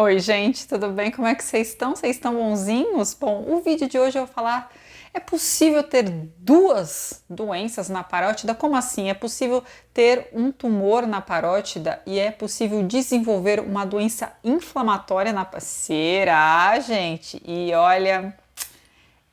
Oi, gente, tudo bem? Como é que vocês estão? Vocês estão bonzinhos? Bom, o vídeo de hoje eu vou falar: é possível ter duas doenças na parótida? Como assim? É possível ter um tumor na parótida e é possível desenvolver uma doença inflamatória na... Será, gente? E olha,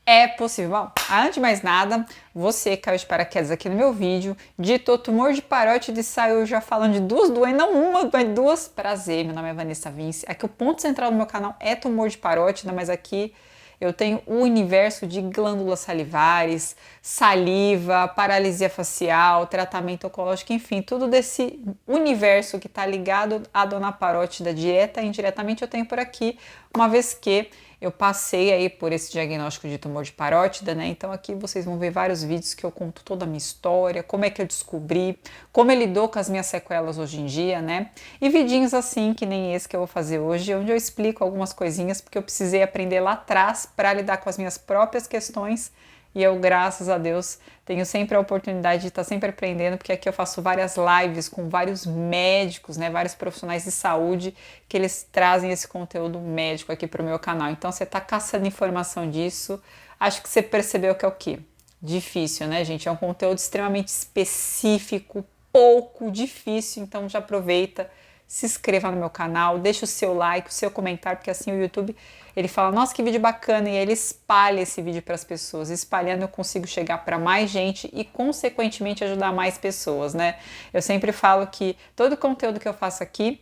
é possível. Bom, antes de mais nada, você caiu de paraquedas aqui no meu vídeo, digitou tumor de parótida e saiu já falando de duas doenças, não uma, mas duas. Prazer, meu nome é Vanessa Vince. Aqui o ponto central do meu canal é tumor de parótida, mas aqui eu tenho o universo de glândulas salivares, saliva, paralisia facial, tratamento oncológico, enfim, tudo desse universo que está ligado à dona parótida, direta e indiretamente, eu tenho por aqui, uma vez que eu passei aí por esse diagnóstico de tumor de parótida, né? Então aqui vocês vão ver vários vídeos que eu conto toda a minha história, como é que eu descobri, como eu lido com as minhas sequelas hoje em dia, né? E vidinhos assim, que nem esse que eu vou fazer hoje, onde eu explico algumas coisinhas, porque eu precisei aprender lá atrás para lidar com as minhas próprias questões. E eu, graças a Deus, tenho sempre a oportunidade de estar sempre aprendendo, porque aqui eu faço várias lives com vários médicos, né, vários profissionais de saúde, que eles trazem esse conteúdo médico aqui para o meu canal. Então, você está caçando informação disso, acho que você percebeu que é o quê? Difícil, né, gente? É um conteúdo extremamente específico, pouco difícil, então já aproveita, se inscreva no meu canal, deixa o seu like, o seu comentário, porque assim o YouTube ele fala, nossa, que vídeo bacana, e ele espalha esse vídeo para as pessoas. Espalhando eu consigo chegar para mais gente e consequentemente ajudar mais pessoas, né? Eu sempre falo que todo o conteúdo que eu faço aqui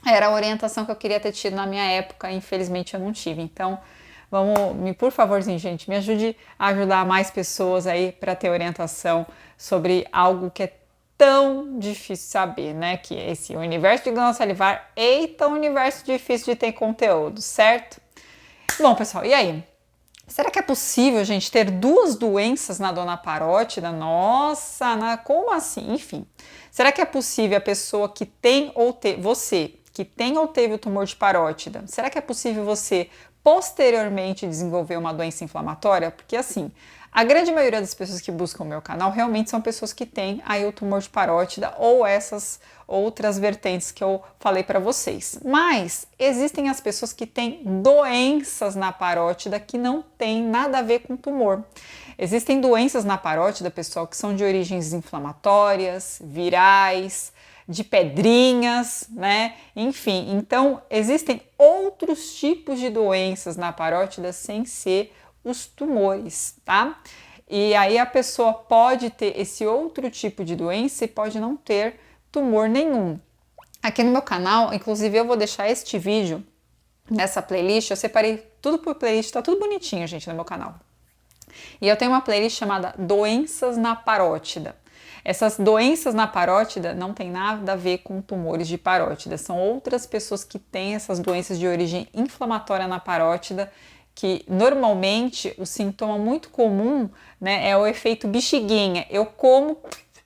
era a orientação que eu queria ter tido na minha época, infelizmente eu não tive. Então, por favorzinho, gente, me ajude a ajudar mais pessoas aí para ter orientação sobre algo que é tão difícil saber, né? Que é esse universo de glândula salivar, eita, um universo difícil de ter conteúdo, certo? Bom, pessoal, e aí? Será que é possível, gente, ter duas doenças na dona parótida? Nossa, como assim? Enfim, será que é possível a pessoa que tem ou teve, você que tem ou teve o tumor de parótida, será que é possível você posteriormente desenvolver uma doença inflamatória? Porque assim, a grande maioria das pessoas que buscam o meu canal realmente são pessoas que têm aí o tumor de parótida ou essas outras vertentes que eu falei para vocês. Mas existem as pessoas que têm doenças na parótida que não tem nada a ver com tumor. Existem doenças na parótida, pessoal, que são de origens inflamatórias, virais, de pedrinhas, né? Enfim, então existem outros tipos de doenças na parótida sem ser os tumores, tá? E aí a pessoa pode ter esse outro tipo de doença e pode não ter tumor nenhum. Aqui no meu canal, inclusive eu vou deixar este vídeo nessa playlist, eu separei tudo por playlist, tá tudo bonitinho, gente, no meu canal. E eu tenho uma playlist chamada Doenças na Parótida. Essas doenças na parótida não tem nada a ver com tumores de parótida, são outras pessoas que têm essas doenças de origem inflamatória na parótida, que normalmente o sintoma muito comum, né, é o efeito bexiguinha. Eu como,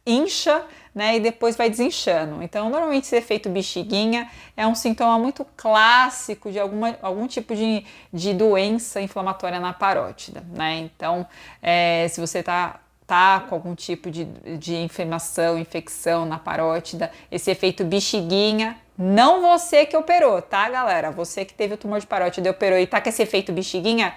incha, né, e depois vai desinchando. Então, normalmente esse efeito bexiguinha é um sintoma muito clássico de algum tipo de doença inflamatória na parótida, né? Então, se você tá com algum tipo de infecção na parótida, esse efeito bexiguinha, não você que operou, tá, galera? Você que teve o tumor de parótida e operou e tá com esse efeito bexiguinha,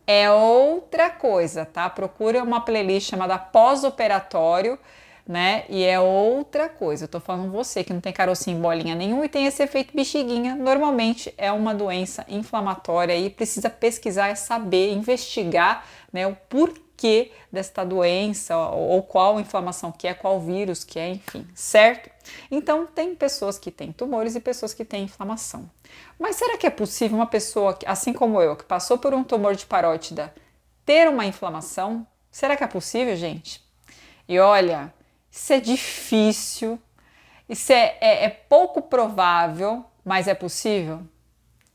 é outra coisa, tá? Procura uma playlist chamada pós-operatório, né? E é outra coisa. Eu tô falando você que não tem carocinho em bolinha nenhum e tem esse efeito bexiguinha, normalmente é uma doença inflamatória e precisa pesquisar, saber, investigar, né, o porquê desta doença ou qual inflamação que é, qual vírus que é, enfim, certo? Então, tem pessoas que têm tumores e pessoas que têm inflamação. Mas será que é possível uma pessoa, assim como eu, que passou por um tumor de parótida, ter uma inflamação? Será que é possível, gente? E olha, isso é difícil, isso é pouco provável, mas é possível?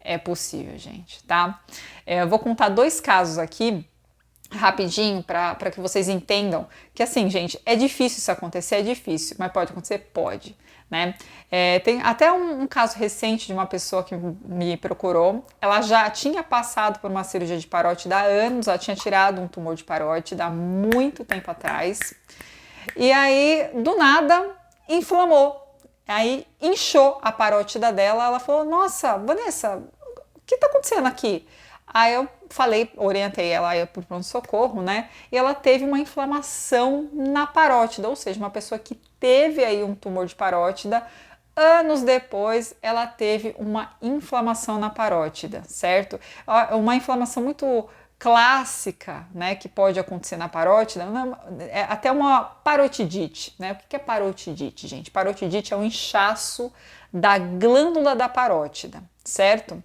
É possível, gente, tá? Eu vou contar dois casos aqui, rapidinho, para que vocês entendam que, assim, gente, é difícil isso acontecer, é difícil, mas pode acontecer? Pode, né? Tem até um caso recente de uma pessoa que me procurou, ela já tinha passado por uma cirurgia de parótida há anos, ela tinha tirado um tumor de parótida há muito tempo atrás, e aí, do nada, inflamou. Aí inchou a parótida dela, ela falou, nossa, Vanessa, o que tá acontecendo aqui? Aí eu falei, orientei ela para o pronto-socorro, né? E ela teve uma inflamação na parótida, ou seja, uma pessoa que teve aí um tumor de parótida, anos depois ela teve uma inflamação na parótida, certo? Uma inflamação muito clássica, né, que pode acontecer na parótida, é até uma parotidite, né? O que é parotidite, gente? Parotidite é um inchaço da glândula da parótida, certo?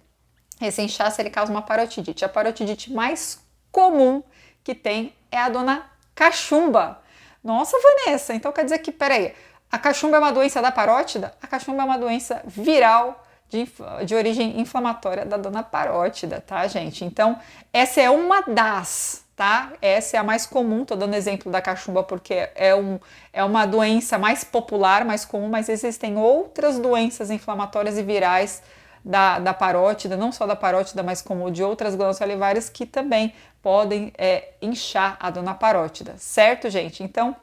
Esse inchaço ele causa uma parotidite. A parotidite mais comum que tem é a dona cachumba. Nossa, Vanessa, então quer dizer que, peraí, a cachumba é uma doença da parótida? A cachumba é uma doença viral de origem inflamatória da dona parótida, tá, gente? Então, essa é uma das, tá? Essa é a mais comum, tô dando exemplo da cachumba porque é uma doença mais popular, mais comum, mas existem outras doenças inflamatórias e virais da parótida, não só da parótida, mas como de outras glândulas salivares que também podem inchar a dona parótida, certo, gente? Então,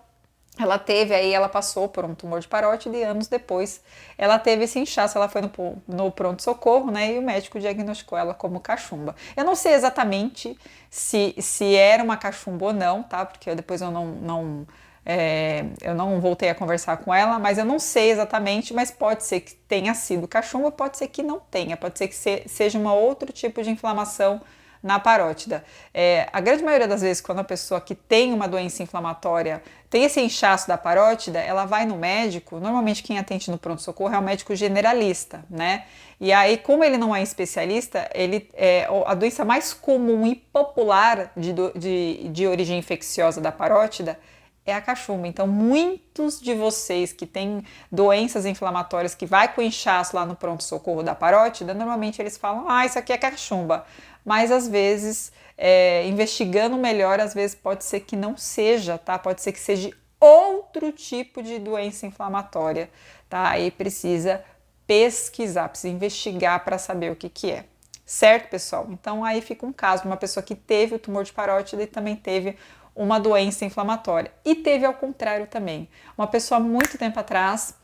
ela passou por um tumor de parótida e anos depois ela teve esse inchaço, ela foi no pronto-socorro, né, e o médico diagnosticou ela como cachumba. Eu não sei exatamente se era uma cachumba ou não, tá, porque depois eu não voltei a conversar com ela, mas eu não sei exatamente, mas pode ser que tenha sido cachumba, pode ser que não tenha, pode ser que seja um outro tipo de inflamação na parótida. A grande maioria das vezes, quando a pessoa que tem uma doença inflamatória tem esse inchaço da parótida, ela vai no médico, normalmente quem atende no pronto-socorro é um médico generalista, né? E aí, como ele não é especialista, a doença mais comum e popular de origem infecciosa da parótida é a cachumba. Então, muitos de vocês que têm doenças inflamatórias que vai com inchaço lá no pronto-socorro da parótida, normalmente eles falam, isso aqui é cachumba. Mas às vezes, investigando melhor, às vezes pode ser que não seja, tá? Pode ser que seja outro tipo de doença inflamatória, tá? Aí precisa pesquisar, precisa investigar para saber o que é. Certo, pessoal? Então aí fica um caso de uma pessoa que teve o tumor de parótida e também teve uma doença inflamatória. E teve ao contrário também. Uma pessoa muito tempo atrás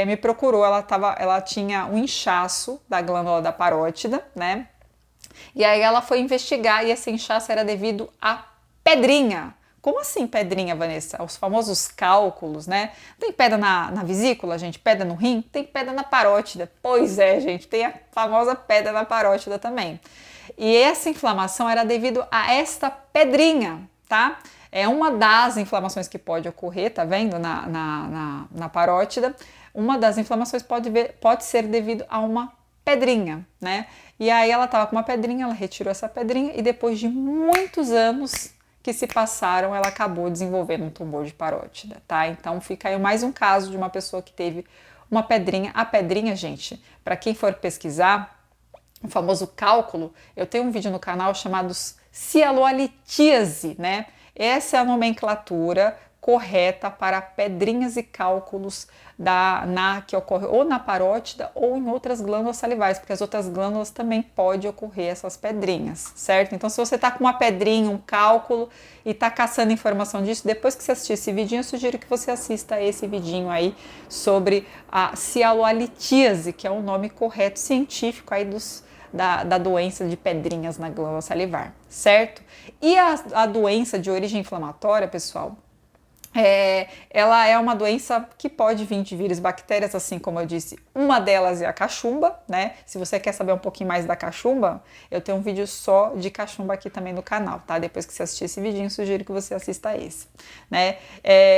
me procurou, ela tinha um inchaço da glândula da parótida, né? E aí ela foi investigar e esse inchaço era devido à pedrinha. Como assim pedrinha, Vanessa? Os famosos cálculos, né? Tem pedra na vesícula, gente? Pedra no rim? Tem pedra na parótida. Pois é, gente, tem a famosa pedra na parótida também. E essa inflamação era devido a esta pedrinha, tá? É uma das inflamações que pode ocorrer, tá vendo? Na parótida. Uma das inflamações pode ser devido a uma pedrinha, né? E aí ela tava com uma pedrinha, ela retirou essa pedrinha e depois de muitos anos que se passaram, ela acabou desenvolvendo um tumor de parótida, tá? Então fica aí mais um caso de uma pessoa que teve uma pedrinha. A pedrinha, gente, para quem for pesquisar, o famoso cálculo, eu tenho um vídeo no canal chamado cialoalitíase, né? Essa é a nomenclatura correta para pedrinhas e cálculos que ocorre ou na parótida ou em outras glândulas salivares, porque as outras glândulas também pode ocorrer essas pedrinhas, certo? Então, se você tá com uma pedrinha, um cálculo e tá caçando informação disso, depois que você assistir esse vidinho, eu sugiro que você assista esse vidinho aí sobre a cialoalitíase, que é o nome correto científico aí da doença de pedrinhas na glândula salivar, certo? E a doença de origem inflamatória, pessoal, ela é uma doença que pode vir de vírus e bactérias, assim como eu disse, uma delas é a cachumba, né? Se você quer saber um pouquinho mais da cachumba, eu tenho um vídeo só de cachumba aqui também no canal, tá? Depois que você assistir esse vidinho, sugiro que você assista esse, né?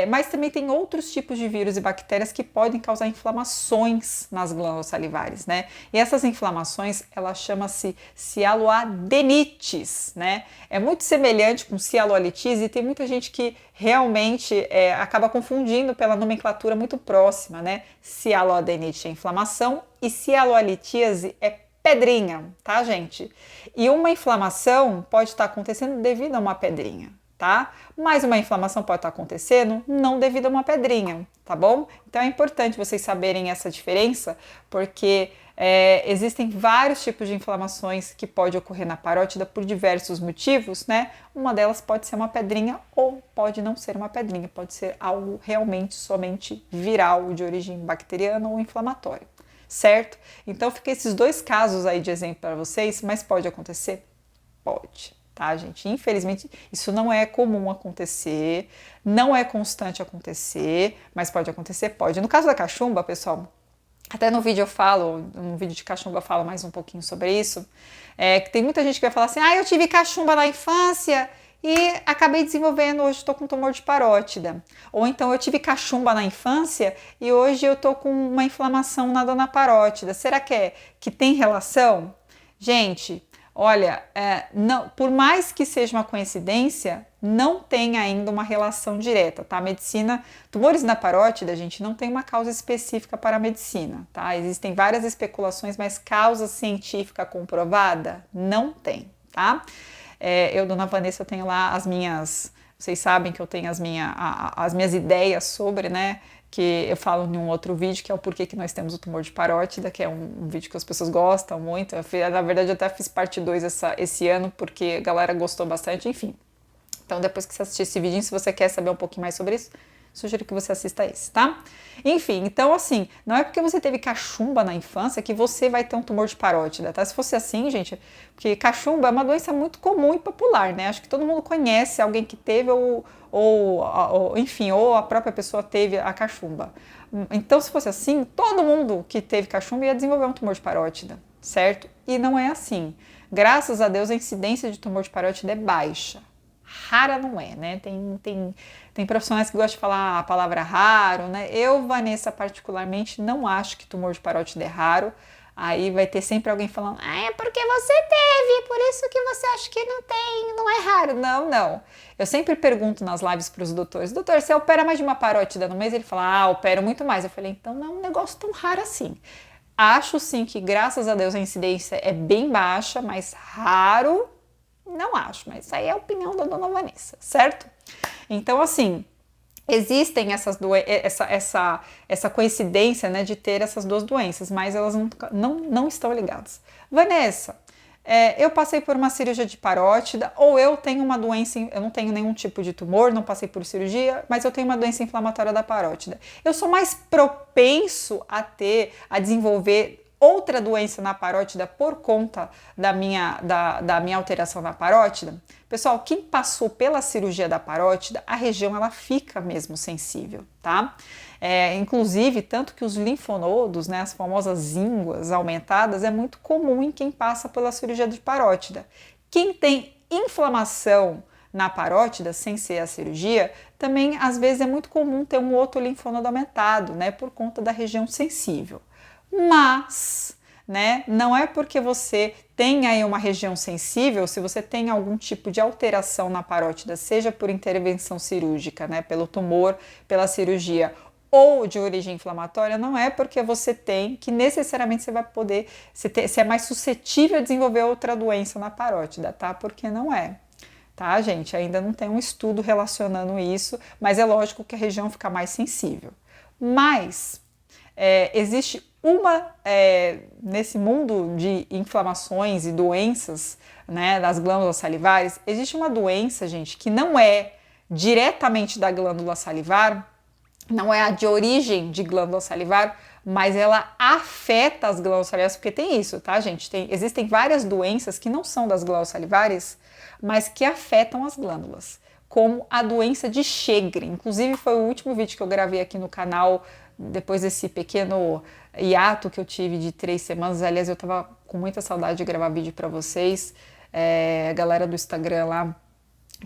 Mas também tem outros tipos de vírus e bactérias que podem causar inflamações nas glândulas salivares, né? E essas inflamações, elas chamam-se cialoadenites, né? É muito semelhante com cialoalitise e tem muita gente que realmente acaba confundindo pela nomenclatura muito próxima, né? Cialoadenite é inflamação e cialoalitíase é pedrinha, tá, gente? E uma inflamação pode estar acontecendo devido a uma pedrinha, tá? Mas uma inflamação pode estar acontecendo não devido a uma pedrinha, tá bom? Então é importante vocês saberem essa diferença, porque Existem vários tipos de inflamações que pode ocorrer na parótida por diversos motivos, né? Uma delas pode ser uma pedrinha ou pode não ser uma pedrinha, pode ser algo realmente somente viral, de origem bacteriana ou inflamatória, certo? Então fica esses dois casos aí de exemplo para vocês, mas pode acontecer? Pode, tá, gente? Infelizmente, isso não é comum acontecer, não é constante acontecer, mas pode acontecer? Pode. No caso da cachumba, pessoal, até no vídeo eu falo, no vídeo de cachumba eu falo mais um pouquinho sobre isso, que tem muita gente que vai falar assim, eu tive cachumba na infância e acabei desenvolvendo, hoje estou com tumor de parótida. Ou então eu tive cachumba na infância e hoje eu estou com uma inflamação na parótida. Será que tem relação? Gente, olha, não, por mais que seja uma coincidência, não tem ainda uma relação direta, tá? A medicina, tumores na parótida, gente, não tem uma causa específica para a medicina, tá? Existem várias especulações, mas causa científica comprovada não tem, tá? Eu, dona Vanessa, eu tenho lá as minhas, vocês sabem que eu tenho as minhas ideias sobre, né? Que eu falo em um outro vídeo, que é o porquê que nós temos o tumor de parótida, que é um vídeo que as pessoas gostam muito. Na verdade, eu até fiz parte 2 esse ano, porque a galera gostou bastante, enfim. Então, depois que você assistir esse vídeo, se você quer saber um pouquinho mais sobre isso, sugiro que você assista esse, tá? Enfim, então assim, não é porque você teve cachumba na infância que você vai ter um tumor de parótida, tá? Se fosse assim, gente, porque cachumba é uma doença muito comum e popular, né? Acho que todo mundo conhece alguém que teve enfim, ou a própria pessoa teve a cachumba. Então, se fosse assim, todo mundo que teve cachumba ia desenvolver um tumor de parótida, certo? E não é assim. Graças a Deus, a incidência de tumor de parótida é baixa. Rara não é, né? Tem profissionais que gostam de falar a palavra raro, né? Eu, Vanessa, particularmente, não acho que tumor de parótida é raro. Aí vai ter sempre alguém falando, é porque você teve, por isso que você acha que não tem, não é raro. Não. Eu sempre pergunto nas lives para os doutores, doutor, você opera mais de uma parótida no mês? Ele fala, opero muito mais. Eu falei, então não é um negócio tão raro assim. Acho sim que, graças a Deus, a incidência é bem baixa, mas raro não acho, mas isso aí é a opinião da dona Vanessa, certo? Então, assim, existem essa coincidência, né, de ter essas duas doenças, mas elas não estão ligadas. Vanessa, eu passei por uma cirurgia de parótida, ou eu tenho uma doença, eu não tenho nenhum tipo de tumor, não passei por cirurgia, mas eu tenho uma doença inflamatória da parótida. Eu sou mais propenso a desenvolver outra doença na parótida por conta da minha alteração na parótida? Pessoal, quem passou pela cirurgia da parótida, a região ela fica mesmo sensível, tá? Inclusive, tanto que os linfonodos, né, as famosas ínguas aumentadas, é muito comum em quem passa pela cirurgia de parótida. Quem tem inflamação na parótida, sem ser a cirurgia, também às vezes é muito comum ter um outro linfonodo aumentado, né, por conta da região sensível. Mas, né, não é porque você tem aí uma região sensível, se você tem algum tipo de alteração na parótida, seja por intervenção cirúrgica, né, pelo tumor, pela cirurgia ou de origem inflamatória, não é porque você tem que necessariamente você vai poder, se é mais suscetível a desenvolver outra doença na parótida, tá? Porque não é. Tá, gente? Ainda não tem um estudo relacionando isso, mas é lógico que a região fica mais sensível. Mas existe nesse mundo de inflamações e doenças, né, das glândulas salivares, existe uma doença, gente, que não é diretamente da glândula salivar, não é a de origem de glândula salivar, mas ela afeta as glândulas salivares, porque tem isso, tá, gente? Existem várias doenças que não são das glândulas salivares, mas que afetam as glândulas, como a doença de Sjögren. Inclusive, foi o último vídeo que eu gravei aqui no canal, depois desse pequeno hiato que eu tive de 3 semanas. Aliás, eu tava com muita saudade de gravar vídeo para vocês. A galera do Instagram lá,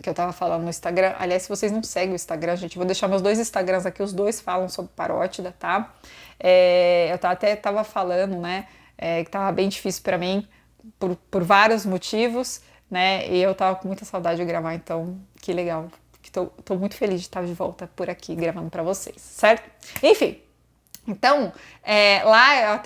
que eu tava falando no Instagram. Aliás, se vocês não seguem o Instagram, gente, vou deixar meus 2 Instagrams aqui, os 2 falam sobre parótida, tá? Eu até tava falando, né, que tava bem difícil para mim, por vários motivos, né, e eu tava com muita saudade de gravar, então, que legal. Tô muito feliz de estar de volta por aqui gravando para vocês, certo? Enfim, então, lá eu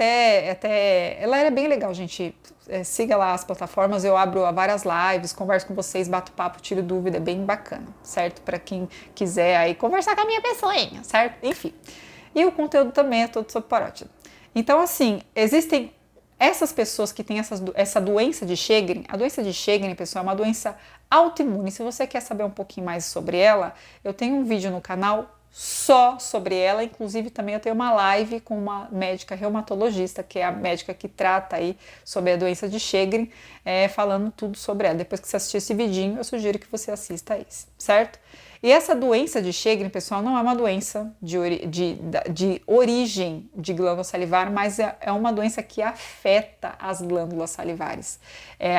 ela era bem legal, gente. Siga lá as plataformas, eu abro várias lives, converso com vocês, bato papo, tiro dúvida, é bem bacana, certo? Para quem quiser aí conversar com a minha pessoinha, certo? Enfim. E o conteúdo também é todo sobre parótida. Então, assim, existem essas pessoas que têm essa doença de Sjögren, a doença de Sjögren, pessoal, é uma doença autoimune. Se você quer saber um pouquinho mais sobre ela, eu tenho um vídeo no canal só sobre ela, inclusive também eu tenho uma live com uma médica reumatologista, que é a médica que trata aí sobre a doença de Sjögren, falando tudo sobre ela. Depois que você assistir esse vidinho, eu sugiro que você assista esse, certo? E essa doença de Sjögren, pessoal, não é uma doença de origem de glândula salivar, mas é uma doença que afeta as glândulas salivares.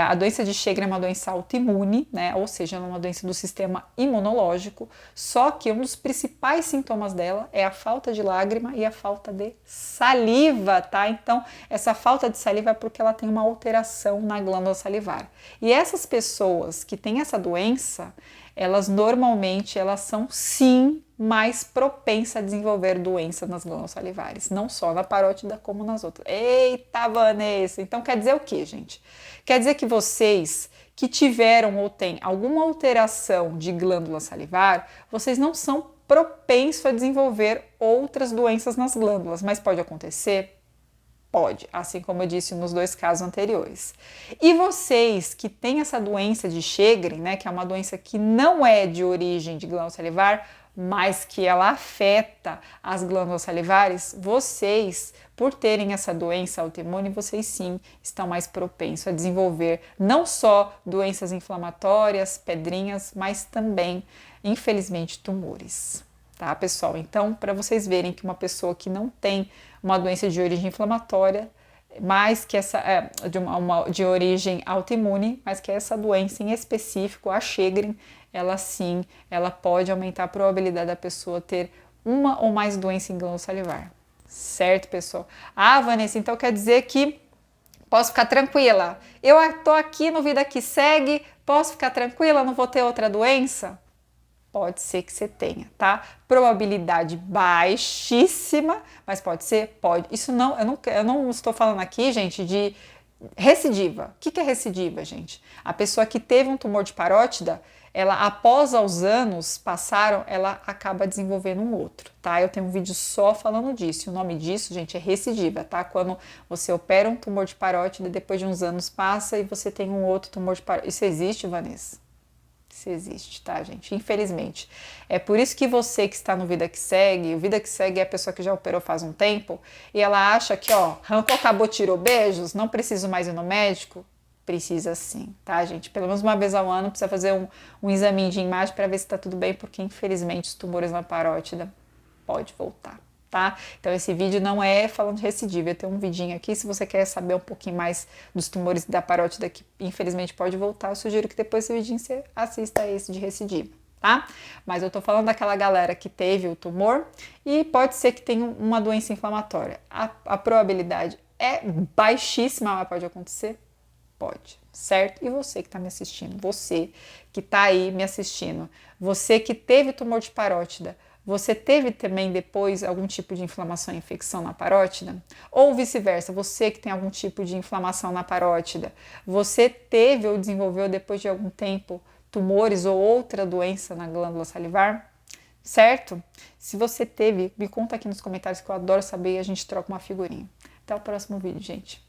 A doença de Sjögren é uma doença autoimune, né? Ou seja, é uma doença do sistema imunológico, só que um dos principais sintomas dela é a falta de lágrima e a falta de saliva, tá? Então, essa falta de saliva é porque ela tem uma alteração na glândula salivar. E essas pessoas que têm essa doença, elas normalmente são sim mais propensas a desenvolver doenças nas glândulas salivares, não só na parótida como nas outras. Eita, Vanessa! Então quer dizer o que, gente? Quer dizer que vocês que tiveram ou têm alguma alteração de glândula salivar, vocês não são propensos a desenvolver outras doenças nas glândulas, mas pode acontecer? Pode, assim como eu disse nos dois casos anteriores. E vocês que têm essa doença de Sjögren, né, que é uma doença que não é de origem de glândula salivar, mas que ela afeta as glândulas salivares, vocês, por terem essa doença autoimune, vocês sim estão mais propensos a desenvolver não só doenças inflamatórias, pedrinhas, mas também, infelizmente, tumores. Tá, pessoal? Então, para vocês verem que uma pessoa que não tem uma doença de origem inflamatória, mas que de origem autoimune, mas que essa doença em específico, a Sjögren, ela pode aumentar a probabilidade da pessoa ter uma ou mais doenças em glândula salivar. Certo, pessoal? Ah, Vanessa, então quer dizer que posso ficar tranquila? Eu tô aqui no Vida que Segue, posso ficar tranquila? Não vou ter outra doença? Pode ser que você tenha, tá? Probabilidade baixíssima, mas pode ser? Pode. Isso não, eu não estou falando aqui, gente, de recidiva. O que é recidiva, gente? A pessoa que teve um tumor de parótida, ela, após os anos passaram, ela acaba desenvolvendo um outro, tá? Eu tenho um vídeo só falando disso. O nome disso, gente, é recidiva, tá? Quando você opera um tumor de parótida, depois de uns anos passa e você tem um outro tumor de parótida. Isso existe, Vanessa? Isso existe, tá, gente? Infelizmente. É por isso que você que está no Vida que Segue, o Vida que Segue é a pessoa que já operou faz um tempo, e ela acha que, ó, arrancou, acabou, tirou beijos, não preciso mais ir no médico. Precisa sim, tá, gente? Pelo menos uma vez ao ano precisa fazer um exame de imagem para ver se tá tudo bem, porque infelizmente os tumores na parótida pode voltar. Tá? Então esse vídeo não é falando de recidiva, eu tenho um vidinho aqui, se você quer saber um pouquinho mais dos tumores da parótida que infelizmente pode voltar, eu sugiro que depois desse vidinho você assista esse de recidiva, tá? Mas eu tô falando daquela galera que teve o tumor e pode ser que tenha uma doença inflamatória. A probabilidade é baixíssima, mas pode acontecer? Pode, certo? E você que tá me assistindo, você que tá aí me assistindo, você que teve tumor de parótida, você teve também depois algum tipo de inflamação e infecção na parótida? Ou vice-versa, você que tem algum tipo de inflamação na parótida, você teve ou desenvolveu depois de algum tempo tumores ou outra doença na glândula salivar? Certo? Se você teve, me conta aqui nos comentários que eu adoro saber e a gente troca uma figurinha. Até o próximo vídeo, gente.